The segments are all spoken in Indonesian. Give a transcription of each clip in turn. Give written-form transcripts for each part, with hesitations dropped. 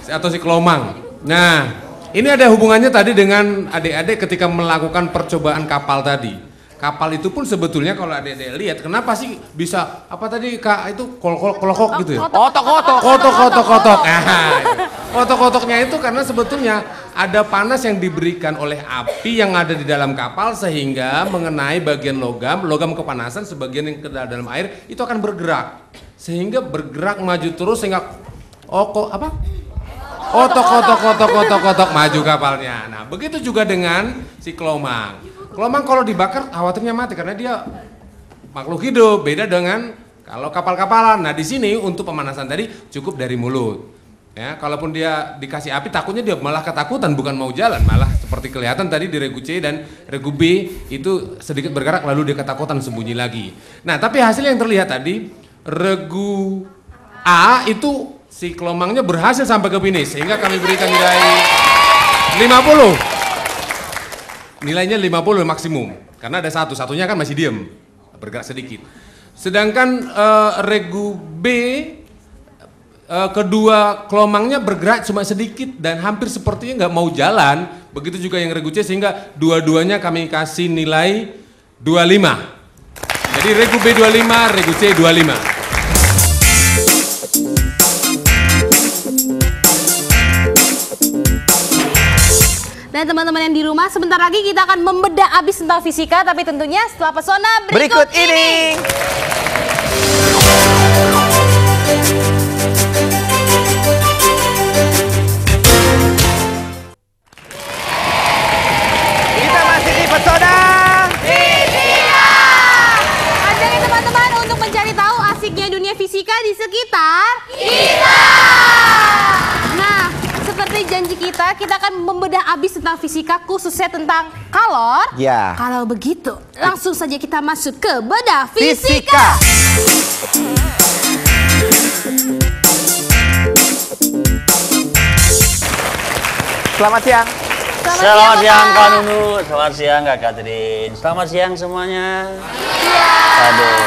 atau siklomang. Nah, ini ada hubungannya tadi dengan adik-adik ketika melakukan percobaan kapal tadi. Kapal itu pun sebetulnya kalau adik-adik lihat, kenapa sih bisa apa tadi Kak itu kolokok gitu ya? Kotok. Kotok-kotoknya itu karena sebetulnya ada panas yang diberikan oleh api yang ada di dalam kapal sehingga mengenai bagian logam kepanasan sebagian yang ke dalam air itu akan bergerak. Sehingga bergerak maju terus sehingga kotok maju kapalnya. Nah, begitu juga dengan si kelomang. Kelomang kalau dibakar khawatirnya mati karena dia makhluk hidup, beda dengan kalau kapal-kapalan. Nah, di sini untuk pemanasan tadi cukup dari mulut. Ya, kalaupun dia dikasih api takutnya dia malah ketakutan bukan mau jalan, malah seperti kelihatan tadi di regu C dan regu B itu sedikit bergerak lalu dia ketakutan sembunyi lagi. Nah, tapi hasil yang terlihat tadi regu A itu si kelomangnya berhasil sampai ke finish sehingga kami berikan nilai 50. Nilainya 50 maksimum karena ada satunya kan masih diem bergerak sedikit. Sedangkan regu B kedua kelomangnya bergerak cuma sedikit dan hampir sepertinya nggak mau jalan. Begitu juga yang regu C sehingga dua-duanya kami kasih nilai 25. Jadi regu B 25, regu C 25. Dan teman-teman yang di rumah, sebentar lagi kita akan membedah abis tentang fisika, tapi tentunya setelah pesona berikut ini. Kita masih di pesona fisika. Ajak teman-teman untuk mencari tahu asiknya dunia fisika di sekitar kita. Nah, seperti janji kita akan membedah abis tentang fisika khususnya tentang kalor. Ya. Kalau begitu, langsung saja kita masuk ke bedah fisika. Selamat siang. Selamat siang Kak Nunu, selamat siang Kak Katrin, selamat siang semuanya. Aduh.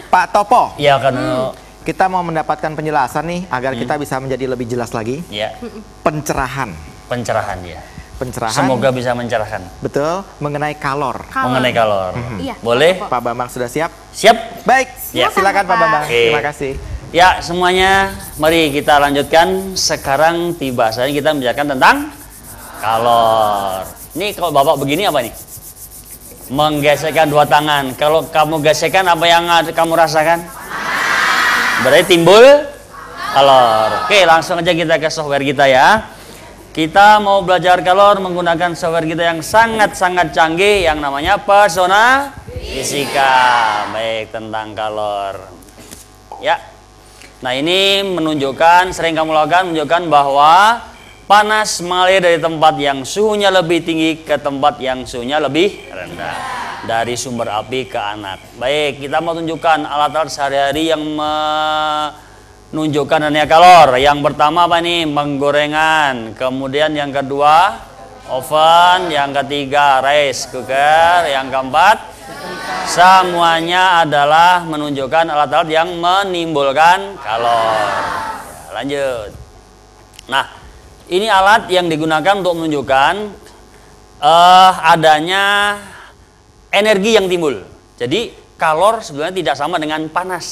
Pak Topo. Iya Kak Nunu. Kita mau mendapatkan penjelasan nih agar kita bisa menjadi lebih jelas lagi. Iya. Pencerahan. Pencerahan ya. Pencerahan. Semoga bisa mencerahkan. Betul, mengenai kalor. Mengenai kalor. Iya. Boleh? Pak Bambang sudah siap? Siap. Baik. Ya. Silakan Pak Bambang. Oke. Terima kasih. Ya semuanya, mari kita lanjutkan. Sekarang tiba saatnya kita membicarakan tentang kalor. Ini kalau Bapak begini apa nih? Menggesekkan dua tangan. Kalau kamu gesekkan apa yang kamu rasakan? Berarti timbul kalor. Oke, langsung aja kita ke software kita ya. Kita mau belajar kalor menggunakan software kita yang sangat-sangat canggih yang namanya Pesona Fisika. Baik, tentang kalor. Ya. Nah, ini menunjukkan, sering kamu lakukan, menunjukkan bahwa panas mengalir dari tempat yang suhunya lebih tinggi ke tempat yang suhunya lebih rendah. Dari sumber api ke anak. Baik, kita mau tunjukkan alat-alat sehari-hari yang menunjukkan adanya kalor. Yang pertama apa nih? Penggorengan. Kemudian yang kedua oven. Yang ketiga rice cooker. Yang keempat semuanya adalah menunjukkan alat-alat yang menimbulkan kalor. Lanjut. Nah, ini alat yang digunakan untuk menunjukkan adanya energi yang timbul. Jadi kalor sebenarnya tidak sama dengan panas.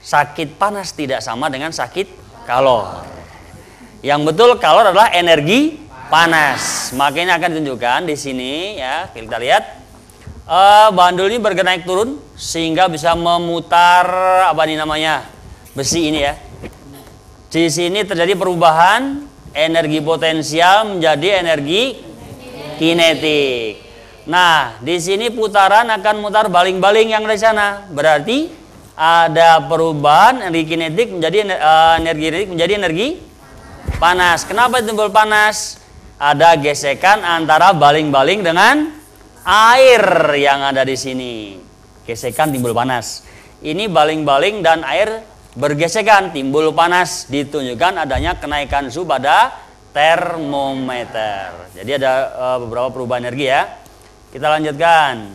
Sakit panas tidak sama dengan sakit kalor. Yang betul kalor adalah energi panas. Makanya akan ditunjukkan di sini ya. Kita lihat bandul ini bergerak naik turun sehingga bisa memutar apa nih namanya? Besi ini ya. Di sini terjadi perubahan energi potensial menjadi energi kinetik. Nah, di sini putaran akan mutar baling-baling yang dari sana. Berarti ada perubahan energi kinetik menjadi energi panas. Kenapa timbul panas? Ada gesekan antara baling-baling dengan air yang ada di sini. Gesekan timbul panas. Ini baling-baling dan air bergesekan timbul panas. Ditunjukkan adanya kenaikan suhu pada termometer. Jadi ada beberapa perubahan energi ya. Kita lanjutkan.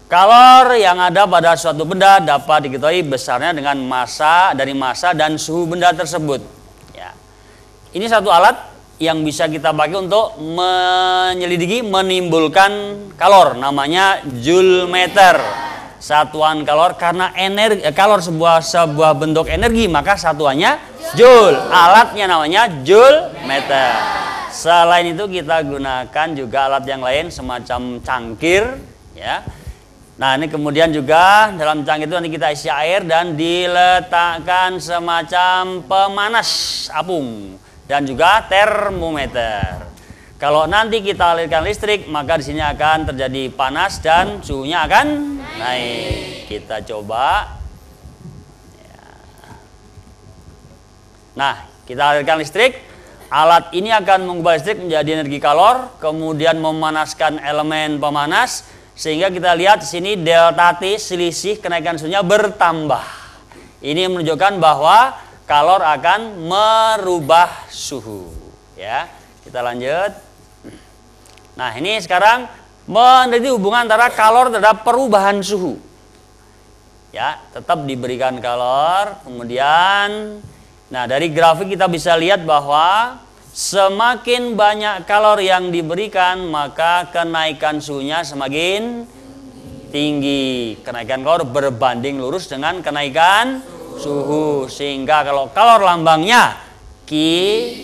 Kalor yang ada pada suatu benda dapat diketahui besarnya dengan massa dan suhu benda tersebut. Ya. Ini satu alat yang bisa kita pakai untuk menyelidiki, menimbulkan kalor, namanya joule meter. Satuan kalor, karena kalor sebuah bentuk energi, maka satuannya joule. Alatnya namanya joule meter. Selain itu kita gunakan juga alat yang lain semacam cangkir, ya. Nah, ini kemudian juga dalam cangkir itu nanti kita isi air dan diletakkan semacam pemanas apung dan juga termometer. Kalau nanti kita alirkan listrik, maka di sini akan terjadi panas dan suhunya akan naik. Kita coba. Nah, kita alirkan listrik. Alat ini akan mengubah listrik menjadi energi kalor, kemudian memanaskan elemen pemanas, sehingga kita lihat di sini delta T, selisih kenaikan suhunya bertambah. Ini menunjukkan bahwa kalor akan merubah suhu. Ya, kita lanjut. Nah, ini sekarang meneliti hubungan antara kalor terhadap perubahan suhu. Ya, tetap diberikan kalor, kemudian nah dari grafik kita bisa lihat bahwa semakin banyak kalor yang diberikan, maka kenaikan suhunya semakin tinggi. Kenaikan kalor berbanding lurus dengan kenaikan suhu, sehingga kalau kalor lambangnya Q,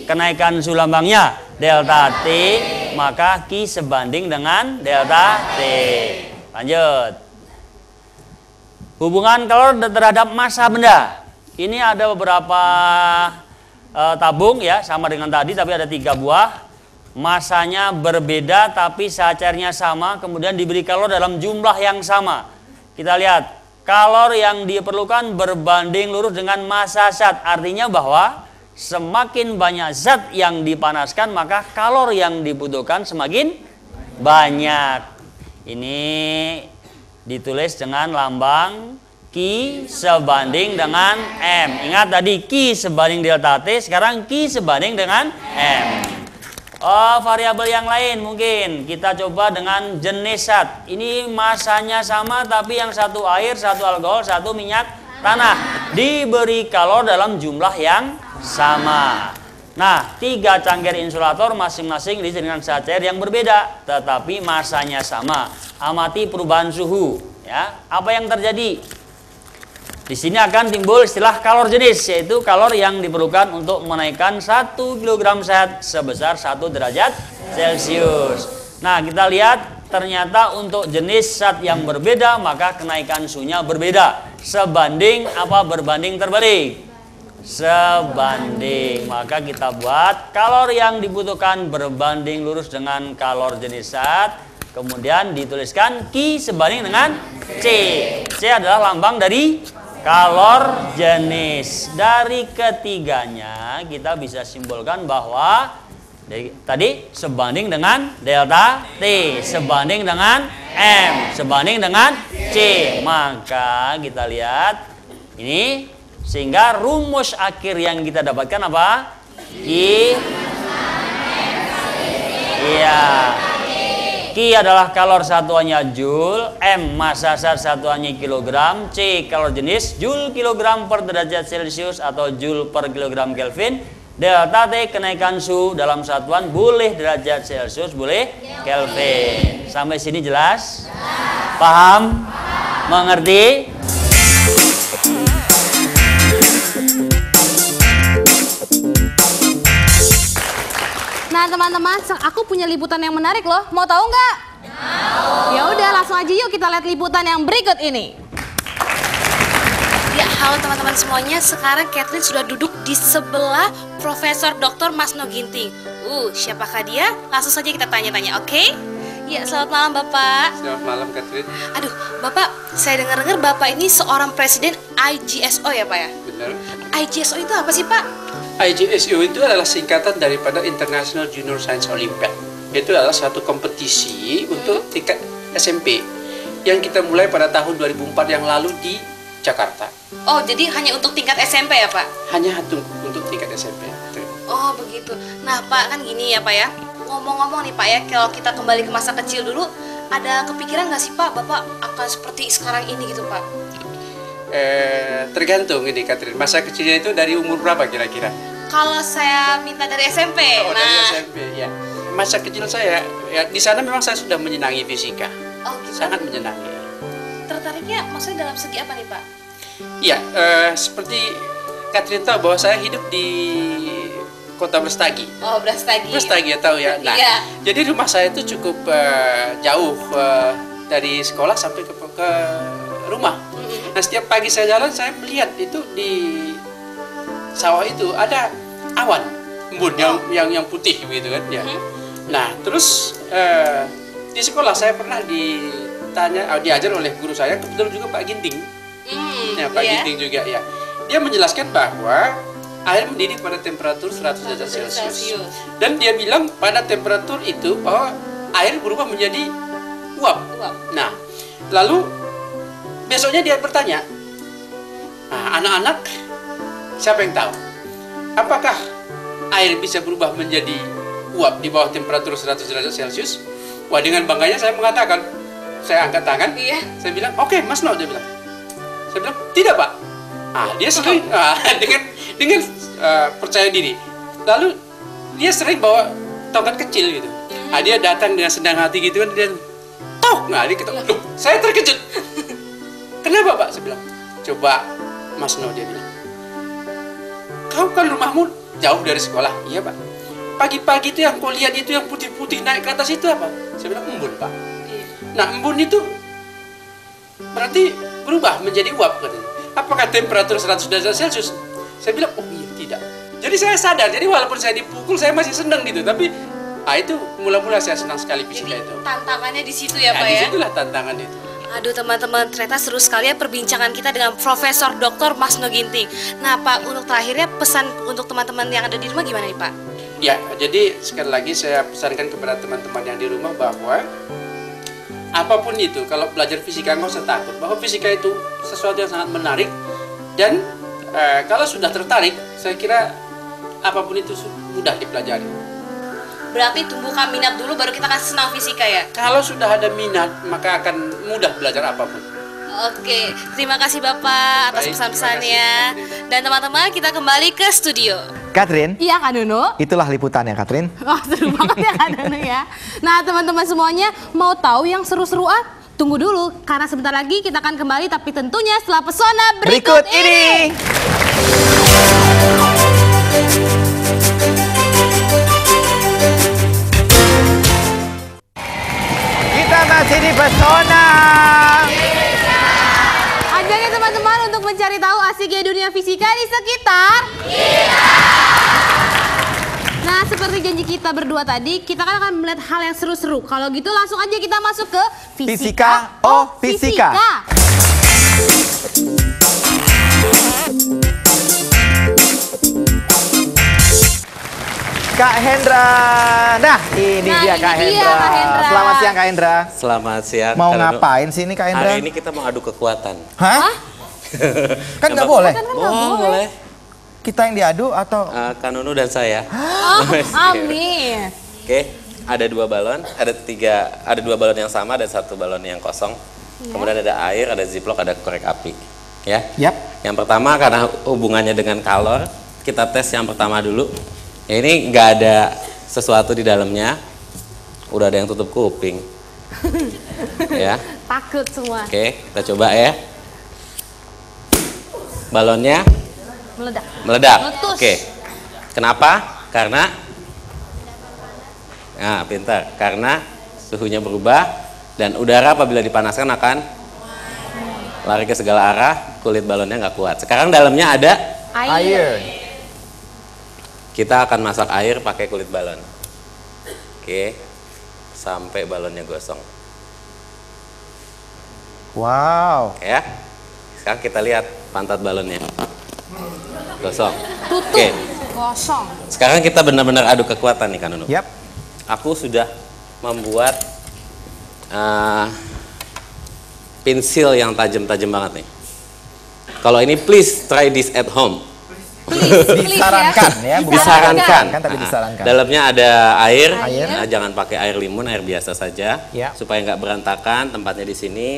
kenaikan suhu lambangnya delta T, maka Q sebanding dengan delta T. Lanjut. Hubungan kalor terhadap massa benda. Ini ada beberapa tabung ya, sama dengan tadi, tapi ada 3 buah. Masanya berbeda tapi cairnya sama, kemudian diberi kalor dalam jumlah yang sama. Kita lihat, kalor yang diperlukan berbanding lurus dengan massa zat. Artinya bahwa semakin banyak zat yang dipanaskan, maka kalor yang dibutuhkan semakin banyak. Ini ditulis dengan lambang Q sebanding dengan M. Ingat tadi Q sebanding delta T, sekarang Q sebanding dengan M. Oh, variabel yang lain mungkin kita coba dengan jenis zat. Ini masanya sama, tapi yang satu air, satu alkohol, satu minyak tanah. Diberi kalor dalam jumlah yang sama. Nah, 3 cangkir insulator masing-masing diisi dengan zat cair yang berbeda, tetapi masanya sama. Amati perubahan suhu. Ya, apa yang terjadi? Di sini akan timbul istilah kalor jenis, yaitu kalor yang diperlukan untuk menaikkan 1 kg zat sebesar 1 derajat Celcius. Nah, kita lihat ternyata untuk jenis zat yang berbeda, maka kenaikan suhunya berbeda. Sebanding apa berbanding terbalik? Sebanding. Maka kita buat kalor yang dibutuhkan berbanding lurus dengan kalor jenis zat, kemudian dituliskan Q sebanding dengan C. C adalah lambang dari kalor jenis. Dari ketiganya kita bisa simpulkan bahwa tadi sebanding dengan delta T, sebanding dengan M, sebanding dengan C. Maka kita lihat ini, sehingga rumus akhir yang kita dapatkan apa? Q. Iya. Q adalah kalor satuannya joule, M massa zat satuannya kilogram, C kalor jenis joule kilogram per derajat Celcius atau joule per kilogram Kelvin, delta T kenaikan suhu dalam satuan boleh derajat Celcius, boleh Kelvin. Sampai sini jelas? Paham? Mengerti? Nah teman-teman, aku punya liputan yang menarik loh. Mau tahu nggak? Mau. Ya udah, langsung aja yuk kita lihat liputan yang berikut ini. Ya, halo teman-teman semuanya. Sekarang Catherine sudah duduk di sebelah Profesor Dr. Masno Ginting. Siapakah dia? Langsung saja kita tanya-tanya, oke? Ya, selamat malam Bapak. Selamat malam Catherine. Aduh, Bapak, saya dengar-dengar Bapak ini seorang presiden IGSO ya Pak ya? Benar. IGSO itu apa sih Pak? IGSO itu adalah singkatan daripada International Junior Science Olympiad. Itu adalah suatu kompetisi untuk tingkat SMP yang kita mulai pada tahun 2004 yang lalu di Jakarta. Oh, jadi hanya untuk tingkat SMP ya Pak? Hanya untuk tingkat SMP. Oh, begitu. Nah Pak, kan gini ya Pak ya. Ngomong-ngomong nih Pak ya, kalau kita kembali ke masa kecil dulu, ada kepikiran nggak sih Pak, Bapak akan seperti sekarang ini gitu Pak? Tergantung ini Catherine, masa kecilnya itu dari umur berapa kira-kira? Kalau saya minta dari SMP, Oh, dari SMP ya. Masa kecil saya, ya di sana memang saya sudah menyenangi fisika, Oh gitu. sangat menyenangi. Tertariknya maksudnya dalam segi apa nih Pak? Ya, seperti Catherine tahu bahwa saya hidup di kota Brastagi. Oh, Brastagi. Brastagi ya tahu ya. Nah, Iya. jadi rumah saya itu cukup jauh dari sekolah sampai ke rumah. Nah, setiap pagi saya jalan, saya melihat itu di sawah itu ada awan embun yang putih begitu kan ya. Nah, terus di sekolah saya pernah diajar oleh guru saya, kebetulan juga Pak Ginting. Ya, Pak Ginting juga ya. Dia menjelaskan bahwa air mendidih pada temperatur 100 derajat Celcius. Dan dia bilang pada temperatur itu bahwa air berubah menjadi uap. Nah, lalu besoknya dia bertanya, nah, anak-anak, siapa yang tahu? Apakah air bisa berubah menjadi uap di bawah temperatur 100 derajat Celcius? Wah, dengan bangganya saya mengatakan, saya angkat tangan, saya bilang, oke, Mas No, dia bilang. Saya bilang, tidak Pak. Dia sering dengan percaya diri. Lalu dia sering bawa tongkat kecil gitu. Dia datang dengan senang hati gitu kan, dia tok. Nah, dia ketok. Loh, saya terkejut. Kenapa Pak? Saya bilang, coba Mas No, dia bilang. Kau kan rumahmu jauh dari sekolah. Iya Pak. Pagi-pagi itu yang kau lihat itu yang putih-putih naik ke atas itu apa? Saya bilang embun Pak. Nah, embun itu berarti berubah menjadi uap katanya. Apakah temperatur 100 derajat Celcius? Saya bilang, oh iya tidak. Jadi saya sadar, jadi walaupun saya dipukul saya masih senang gitu. Tapi itu mula-mula saya senang sekali fisika itu. Tantangannya di situ ya Pak ya? Disitulah tantangan itu. Aduh teman-teman, ternyata seru sekali ya perbincangan kita dengan Profesor Dr. Masno Ginting. Nah Pak, untuk terakhirnya pesan untuk teman-teman yang ada di rumah gimana nih Pak? Ya, jadi sekali lagi saya pesankan kepada teman-teman yang di rumah bahwa apapun itu, kalau belajar fisika nggak usah takut. Bahwa fisika itu sesuatu yang sangat menarik. Dan kalau sudah tertarik, saya kira apapun itu mudah dipelajari. Berarti tumbuhkan minat dulu baru kita akan senang fisika ya? Kalau sudah ada minat, maka akan mudah belajar apapun. Oke, terima kasih Bapak atas Baik, pesan-pesannya. terima kasih. Dan teman-teman, kita kembali ke studio. Catherine, Iya Kak Dono. itulah liputannya Catherine. Wah seru banget ya Kak Dono ya. Nah teman-teman semuanya mau tahu yang seru-seruan? Tunggu dulu karena sebentar lagi kita akan kembali tapi tentunya setelah pesona berikut ini. Kita masih di pesona. Ajaknya teman-teman untuk mencari tahu asiknya dunia fisika di sekitar kita. Nah, seperti janji kita berdua tadi, kita kan akan melihat hal yang seru-seru. Kalau gitu langsung aja kita masuk ke Fisika, oh fisika. Kak Hendra. Nah, ini dia Kak ini dia, Hendra. Kak Hendra. Selamat siang Kak Hendra. Selamat siang. Mau Kak Dono. ngapain sih ini Kak Hendra? Hari ini kita mau adu kekuatan. Hah? Kan nggak boleh. Boleh. Kita yang diadu atau? Kak Nunu dan saya. Oh, amin. Oke, ada dua balon, ada dua balon yang sama, ada satu balon yang kosong. Kemudian ada air, ada ziplock, ada korek api. Ya. Yap. Yang pertama karena hubungannya dengan kalor, kita tes yang pertama dulu. Ya, ini nggak ada sesuatu di dalamnya. Udah ada yang tutup kuping. Ya. Takut semua. Oke, kita coba ya. Balonnya Meledak. meledak. Meletus. Oke. Kenapa? Karena nah, pintar. Karena suhunya berubah dan udara apabila dipanaskan akan lari ke segala arah, kulit balonnya nggak kuat. Sekarang dalamnya ada Air. kita akan masak air pakai kulit balon. Oke. Sampai balonnya gosong. Wow. Ya. Sekarang kita lihat pantat balonnya. Gosong. Tutup. Oke. Kosong. Sekarang kita benar-benar adu kekuatan nih Kak Nunu. Yap. Aku sudah membuat pensil yang tajam-tajam banget nih. Kalau ini please try this at home. Disarankan ya, bukan Disarankan. kan tapi disarankan. Dalamnya ada air. Air. Nah, jangan pakai air limun, air biasa saja. Ya. Supaya nggak berantakan tempatnya di sini.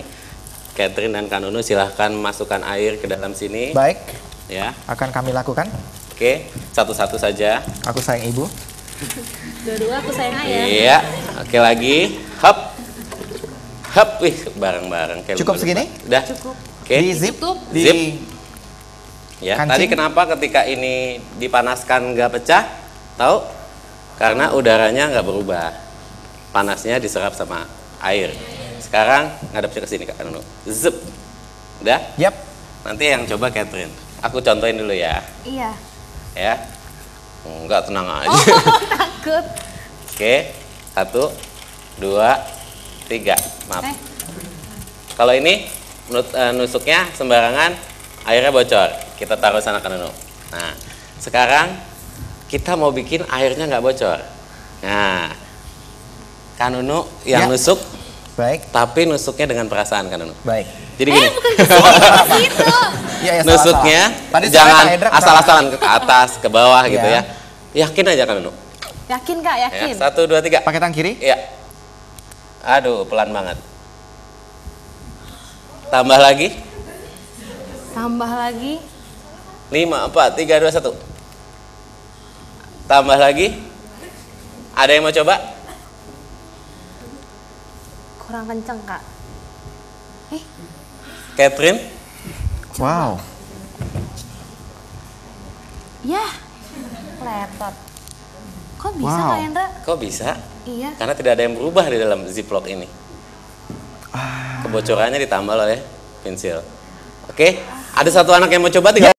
Catherine dan Kanunu silahkan masukkan air ke dalam sini. Baik, Ya. akan kami lakukan. Oke, satu-satu saja. Aku sayang ibu. Dua-dua aku sayang ayah. Iya. Oke lagi. Hop. Hop. Wih, bareng-bareng. Kayak Cukup lumba-lumba. segini? Udah. Oke. Di zip, di Zip. Ya, kancing. tadi kenapa ketika ini dipanaskan nggak pecah? Tahu? Karena udaranya nggak berubah. Panasnya diserap sama air. Sekarang ngadepnya ke sini Kak Nunu. Zep. Udah? Yap. Nanti yang coba Catherine. Aku contohin dulu ya. Iya. Ya. Enggak, tenang aja. Takut. Oke. 1, 2, 3. Maaf. Kalau ini nusuknya sembarangan, airnya bocor. Kita taruh sana ke Nunu. Nah, sekarang kita mau bikin airnya nggak bocor. Nah, Kanunu yang Ya. nusuk, Baik, tapi nusuknya dengan perasaan Kanunu. baik. Jadi gini, Gitu. Iya, ya, nusuknya salah-salah. Tadi jangan saya Kak Hendra asal-asalan ke atas, ke bawah gitu Ya. ya. Yakin aja Kanunu. Yakin Kak, Ya, yakin. 1, 2, 3. pakai tangan kiri. Iya. Aduh, pelan banget. Tambah lagi. Tambah lagi. 5, 4, 3, 2, 1. Tambah lagi. Ada yang mau coba? Kurang kenceng Kak. Catherine? Wow. Ya. Letot. Kok bisa Wow. Kak Hendra? Kok bisa? Iya. Karena tidak ada yang berubah di dalam ziplock ini. Kebocorannya ditambal oleh pensil. Oke, ada satu anak yang mau coba, tinggal